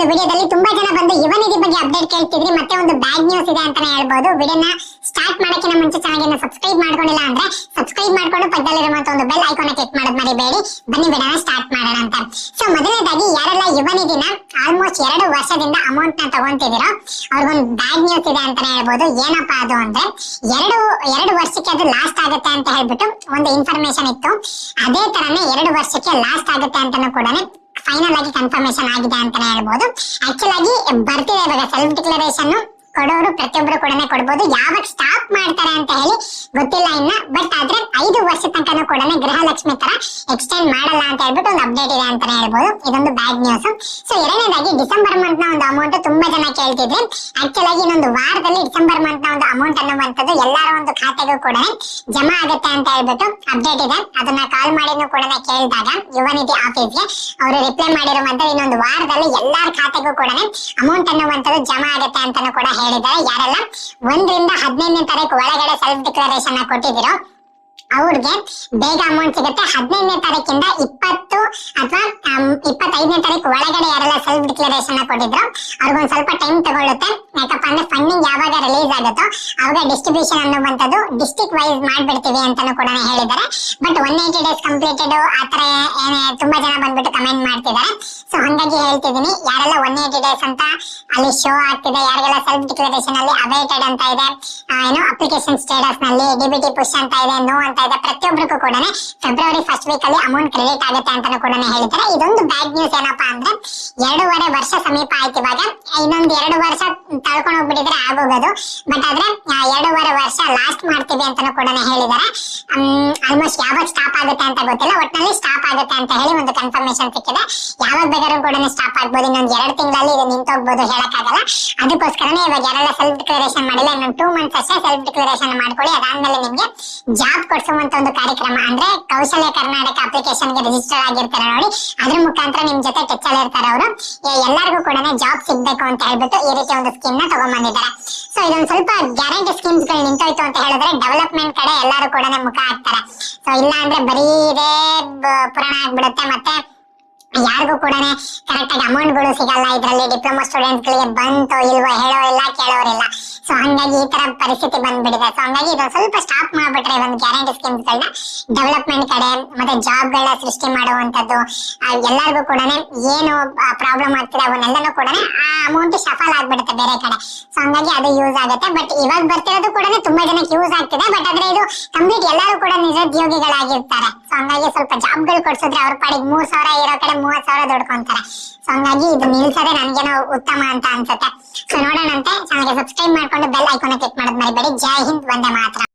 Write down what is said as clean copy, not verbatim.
ಒಂದು ವಿಡಿಯೋದಲ್ಲಿ ತುಂಬಾ ಜನ ಬಂದು ಯುವ ನಿಧಿ ಬಗ್ಗೆ ಅಪ್ಡೇಟ್ ಕೇಳ್ತಿದ್ರಿ. ಮತ್ತೆ ಒಂದು ಬ್ಯಾಡ್ ನ್ಯೂಸ್ ಇದೆ ಅಂತಾನೆ ಹೇಳ್ಬೋದು. ವಿಡಿಯೋನ ಸ್ಟಾರ್ಟ್ ಮಾಡೋಕ್ಕಿಂತ ಮುಂಚೆ ಚಾನೆಲ್ ಸಬ್ಸ್ಕ್ರೈಬ್ ಮಾಡ್ಕೊಂಡಿಲ್ಲ ಅಂದ್ರೆ ಸಬ್ಸ್ಕ್ರೈಬ್ ಮಾಡ್ಕೊಂಡು ಪಕ್ಕದಲ್ಲಿರುವಂತ ಒಂದು ಬೆಲ್ ಐಕಾನ್ ಕ್ಲಿಕ್ ಮಾಡೋದು ಮರಿಬೇಡಿ. ಬನ್ನಿ ವಿಡಿಯೋನ ಸ್ಟಾರ್ಟ್ ಮಾಡೋಣ ಅಂತ. ಸೊ ಮೊದಲನೇದಾಗಿ ಯಾರೆಲ್ಲ ಯುವ ನಿಧಿನ ಆಲ್ಮೋಸ್ಟ್ 2 ವರ್ಷದಿಂದ ಅಮೌಂಟ್ ನ ತಗೊಂತಿದ್ದೀರೋ ಅವ್ರಿಗೊಂದು ಬ್ಯಾಡ್ ನ್ಯೂಸ್ ಇದೆ ಅಂತಾನೆ ಹೇಳ್ಬೋದು. ಏನಪ್ಪಾ ಅದು ಅಂದ್ರೆ ಎರಡು ವರ್ಷಕ್ಕೆ ಅದು ಲಾಸ್ಟ್ ಆಗುತ್ತೆ ಅಂತ ಹೇಳ್ಬಿಟ್ಟು ಒಂದು ಇನ್ಫಾರ್ಮೇಶನ್ ಇತ್ತು. ಅದೇ ತರನೇ 2 ವರ್ಷಕ್ಕೆ ಲಾಸ್ಟ್ ಆಗುತ್ತೆ ಅಂತಾನು ಕೂಡ ಫೈನಲ್ ಆಗಿ ಕನ್ಫರ್ಮೇಶನ್ ಆಗಿದೆ ಅಂತಾನೆ ಹೇಳ್ಬೋದು. ಆಕ್ಚುಲ್ ಆಗಿ ಬರ್ತಿದೆ ಇವಾಗ ಸೆಲ್ಫ್ ಡಿಕ್ಲರೇಷನ್ ಕೊಡೋರು ಪ್ರತಿಯೊಬ್ಬರು ಕೂಡ ಕೊಡ್ಬೋದು. ಯಾವಾಗ ಸ್ಟಾಪ್ ಮಾಡ್ತಾರೆ ಅಂತ ಹೇಳಿ ಗೊತ್ತಿಲ್ಲ ಇನ್ನ. ಬಟ್ ಆದ್ರೆ 5 ವರ್ಷ ತನಕನೂ ಕೂಡ ಗೃಹಲಕ್ಷ್ಮಿ ತರ ಎಕ್ಸ್ಟೆಂಡ್ ಮಾಡಲ್ಲ ಅಂತ ಹೇಳ್ಬಿಟ್ಟು ಒಂದು ಅಪ್ಡೇಟ್ ಇದೆ ಅಂತಾನೆ ಹೇಳ್ಬೋದು. ಇದೊಂದು ಬ್ಯಾಡ್ ನ್ಯೂಸ್. ಸೊ ಎರಡನೇದಾಗಿ ಡಿಸೆಂಬರ್ ಮಂತ್ ನ ಒಂದು ಅಮೌಂಟ್ ತುಂಬಾ ಜನ ಕೇಳ್ತಿದ್ರಿ. ಆಕ್ಚುಲ್ ಆಗಿ ಇನ್ನೊಂದು ವಾರದಲ್ಲಿ ಡಿಸೆಂಬರ್ ಮಂತ್ ನ ಒಂದು ಅಮೌಂಟ್ ಅನ್ನುವಂಥದ್ದು ಎಲ್ಲರ ಒಂದು ಖಾತೆಗೂ ಕೂಡ ಜಮಾ ಆಗುತ್ತೆ ಅಂತ ಹೇಳ್ಬಿಟ್ಟು ಅಪ್ಡೇಟ್ ಇದೆ. ಅದನ್ನ ಕಾಲ್ ಮಾಡಿನೂ ಕೂಡ ಕೇಳಿದಾಗ ಯುವ ನಿಧಿ ಆಫೀಸ್ಗೆ ಅವರು ರಿಪ್ಲೈ ಮಾಡಿರುವಂತದ್ದು ಇನ್ನೊಂದು ವಾರದಲ್ಲಿ ಎಲ್ಲರ ಖಾತೆಗೂ ಕೂಡ ಅಮೌಂಟ್ ಅನ್ನುವಂಥದ್ದು ಜಮಾ ಆಗುತ್ತೆ ಅಂತಾನು ಕೂಡ ಹೇಳಿದ್ದಾರೆ. ಯಾರೆಲ್ಲ 1 ರಿಂದ 15ನೇ ತಾರೀಕು ಒಳಗಡೆ ಸೆಲ್ಫ್ ಡಿಕ್ಲರೇಷನ್ ಕೊಟ್ಟಿದ್ದೀರೋ ಅವ್ರಿಗೆ ಬೇಗ ಅಮೌಂಟ್ ಸಿಗುತ್ತೆ. 15ನೇ ತಾರೀಕಿಂದ 20 ಅಥವಾ 25ನೇ ತಾರೀಕು ಒಳಗಡೆ ಯಾರೆಲ್ಲ ಸೆಲ್ಫ್ ಡಿಕ್ಲರೇಷನ್ ಕೊಟ್ಟಿದ್ರು ಅವ್ರಿಗೊಂದು ಸ್ವಲ್ಪ ಟೈಮ್ ತಗೊಳ್ಳುತ್ತೆ. ಯಾಕಪ್ಪ ಅಂದ್ರೆ ಫಂಡಿಂಗ್ ಯಾವಾಗ ರಿಲೀಸ್ ಆಗುತ್ತೋ ಅವಾಗ ಡಿಸ್ಟ್ರಿಬ್ಯೂಷನ್ ಅನ್ನುವಂಥದ್ದು ಡಿಸ್ಟ್ರಿಕ್ಟ್ ವೈಸ್ ಮಾಡ್ಬಿಡ್ತೀವಿ ಅಂತಾನು ಕೂಡ ಹೇಳಿದ್ದಾರೆ. ಬಟ್ 180 ಡೇಸ್ ಕಂಪ್ಲೀಟೆಡ್ ಆತರ ತುಂಬಾ ಜನ ಬಂದ್ಬಿಟ್ಟು ಕಮೆಂಟ್ ಮಾಡ್ತಿದ್ದಾರೆ. ಸೊ ಹಂಗಾಗಿ ಹೇಳ್ತಿದೀನಿ, ಯಾರೆಲ್ಲ 180 ಡೇಸ್ ಅಂತ ಅಲ್ಲಿ ಶೋ ಆಗ್ತಿದೆ, ಯಾರಿಗೆಲ್ಲ ಸೆಲ್ಫ್ ಡಿಕ್ಲರೇಷನ್ ಅಲ್ಲಿ ಅವೈಟೆಡ್ ಅಂತ ಇದೆ, ಅಪ್ಲಿಕೇಶನ್ ಸ್ಟೇಟಸ್ ನಲ್ಲಿ ಡಿಬಿಟಿ ಪುಷ್ ಅಂತ ಇದೆ, ನೋ ಅಂತ ಇದೆ, ಪ್ರತಿಯೊಬ್ಬರಿಗೂ ಕೂಡ ಫೆಬ್ರವರಿ ಫಸ್ಟ್ ವೀಕ್ ಅಲ್ಲಿ ಅಮೌಂಟ್ ಕ್ರೆಡಿಟ್ ಆಗುತ್ತೆ ಅಂತಾನು ಕೂಡ ಹೇಳಿದ್ದಾರೆ. ಇದೊಂದು ಬ್ಯಾಡ್ ನ್ಯೂಸ್. ಏನಪ್ಪಾ ಅಂದ್ರೆ 2.5 ವರ್ಷ ಸಮೀಪ ಆಯ್ತು. ಇವಾಗ ಇನ್ನೊಂದು 2 ವರ್ಷ ತಳ್ಕೊಂಡು ಹೋಗ್ಬಿಟ್ಟಿದ್ರೆ ಆಗೋಗೋದು. ಬಟ್ ಆದ್ರೆ 2.5 ವರ್ಷ ಲಾಸ್ಟ್ ಮಾಡ್ತೀವಿ ಅಂತಾನು ಕೂಡ ಹೇಳಿದ್ದಾರೆ. ಆಲ್ಮೋಸ್ಟ್ ಯಾವಾಗ ಸ್ಟಾಪ್ ಆಗುತ್ತೆ ಅಂತ ಗೊತ್ತಿಲ್ಲ, ಒಟ್ಟಿನಲ್ಲಿ ಸ್ಟಾಪ್ ಆಗುತ್ತೆ ಅಂತ ಹೇಳಿ ಒಂದು ಕನ್ಫರ್ಮೇಶನ್ ಸಿಕ್ಕಿದೆ. ಯಾವಾಗ ಬೇಕಾದ್ರೂ ಕೂಡ ಸ್ಟಾಪ್ ಆಗ್ಬೋದು. ಇನ್ನೊಂದು 2 ತಿಂಗಳಲ್ಲಿ ಇದು ನಿಂತೋಗ್ಬೋದು, ಹೇಳಕ್ಕಾಗಲ್ಲ. ಅದಕ್ಕೋಸ್ಕರನೇ ಇವಾಗ ಯಾರೆಲ್ಲ ಸೆಲ್ಫ್ ಡಿಕ್ಲರೇಷನ್ ಮಾಡಿಲ್ಲ ಇನ್ನೊಂದು 2 ಮಂತ್ಸ್ ಅಷ್ಟೇ ಸೆಲ್ಫ್ ಡಿಕ್ಲರೇಷನ್ ಮಾಡ್ಕೊಳ್ಳಿ. ಅದಾದ್ಮೇಲೆ ನಿಮ್ಗೆ ಜಾಬ್ ಕೊಡ್ಸುವಂತ ಒಂದು ಕಾರ್ಯಕ್ರಮ ಅಂದ್ರೆ ಕೌಶಲ್ಯ ಕರ್ನಾಟಕ ಅಪ್ಲಿಕೇಶನ್ ಗೆ ರಿಜಿಸ್ಟರ್ ಆಗಿರ್ತಾರೆ ನೋಡಿ, ಅದ್ರ ಮುಖಾಂತರ ನಿಮ್ ಜೊತೆ ಟಚ್ ಅಲ್ಲಿ ಇರ್ತಾರೆ ಅವರು. ಎಲ್ಲರಿಗೂ ಕೂಡ ಜಾಬ್ ಸಿಗ್ಬೇಕು ಅಂತ ಹೇಳ್ಬಿಟ್ಟು ಈ ರೀತಿ ಒಂದು ಸ್ಕೀಮ್ ನ ತಗೊಂಡ್ಬಂದಿದ್ದಾರೆ. ಸೊ ಇದೊಂದು ಸ್ವಲ್ಪ ಗ್ಯಾರಂಟಿ ಸ್ಕೀಮ್ಸ್ ಗಳು ನಿಂತೋಯ್ತು ಅಂತ ಹೇಳಿದ್ರೆ ಡೆವಲಪ್ಮೆಂಟ್ ಕಡೆ ಎಲ್ಲರೂ ಕೂಡ ಮುಖ ಹಾಕ್ತಾರೆ. ಸೊ ಇಲ್ಲ ಅಂದ್ರೆ ಬರೀ ಇದೇ ಪುರಾಣ ಆಗ್ಬಿಡುತ್ತೆ. ಮತ್ತೆ ಯಾರಿಗೂ ಕೂಡ ಕರೆಕ್ಟ್ ಆಗಿ ಅಮೌಂಟ್ ಗಳು ಸಿಗಲ್ಲ. ಇದರಲ್ಲಿ ಡಿಪ್ಲೊಮಾ ಸ್ಟೂಡೆಂಟ್ಸ್ ಗಳಿಗೆ ಬಂತು ಇಲ್ವೋ ಹೇಳೋರಿಲ್ಲ, ಕೇಳೋರಿಲ್ಲ. ಸೊ ಹಂಗಾಗಿ ಈ ತರ ಪರಿಸ್ಥಿತಿ ಬಂದ್ಬಿಟ್ಟಿದೆ. ಸೊ ಹಂಗಾಗಿ ಇದೊಂದು ಸ್ವಲ್ಪ ಸ್ಟಾಪ್ ಮಾಡ್ಬಿಟ್ರೆ ಒಂದು ಗ್ಯಾರಂಟಿ ಸ್ಕೀಮ್ಸ್ ಗಳನ್ನ ಡೆವಲಪ್ಮೆಂಟ್ ಕಡೆ ಮತ್ತೆ ಜಾಬ್ ಗಳನ್ನ ಸೃಷ್ಟಿ ಮಾಡುವಂತದ್ದು, ಎಲ್ಲರಿಗೂ ಕೂಡ ಏನು ಪ್ರಾಬ್ಲಮ್ ಆಗ್ತಿದೆ ಅವನ್ನೆಲ್ಲನೂ ಕೂಡ ಆ ಅಮೌಂಟ್ ಶಫಲ್ ಆಗ್ಬಿಡುತ್ತೆ ಬೇರೆ ಕಡೆ. ಸೊ ಹಂಗಾಗಿ ಅದು ಯೂಸ್ ಆಗುತ್ತೆ. ಬಟ್ ಇವಾಗ ಬರ್ತಿರೋದು ಕೂಡ ತುಂಬಾ ಜನಕ್ಕೆ ಯೂಸ್ ಆಗ್ತಿದೆ. ಬಟ್ ಆದ್ರೆ ಇದು ಕಂಪ್ಲೀಟ್ ಎಲ್ಲರೂ ಕೂಡ ನಿರುದ್ಯೋಗಿಗಳಾಗಿರ್ತಾರೆ. ಸೊ ಹಂಗಾಗಿ ಸ್ವಲ್ಪ ಜಾಬ್ ಗಳು ಕೊಡ್ಸಿದ್ರೆ ಅವ್ರ ಪಾಡಿಗೆ 3,000 ಇರೋ ಕಡೆ 30,000 ದುಡ್ಕೊಂತಾರೆ. ಸೊ ಹಂಗಾಗಿ ಇದು ನಿಲ್ಸದೆ ನನ್ಗೇನೋ ಉತ್ತಮ ಅಂತ ಅನ್ಸುತ್ತೆ. ಸೊ ನೋಡೋಣಂತೆ. ಚಾನಲ್ಗೆ ಸಬ್ಸ್ಕ್ರೈಬ್ ಮಾಡ್ಕೊಂಡು ಬೆಲ್ ಐಕಾನ್ ಕ್ಲಿಕ್ ಮಾಡೋದು ಮರಿಬೇಡಿ. ಜೈ ಹಿಂದ್, ವಂದೇ ಮಾತರಂ.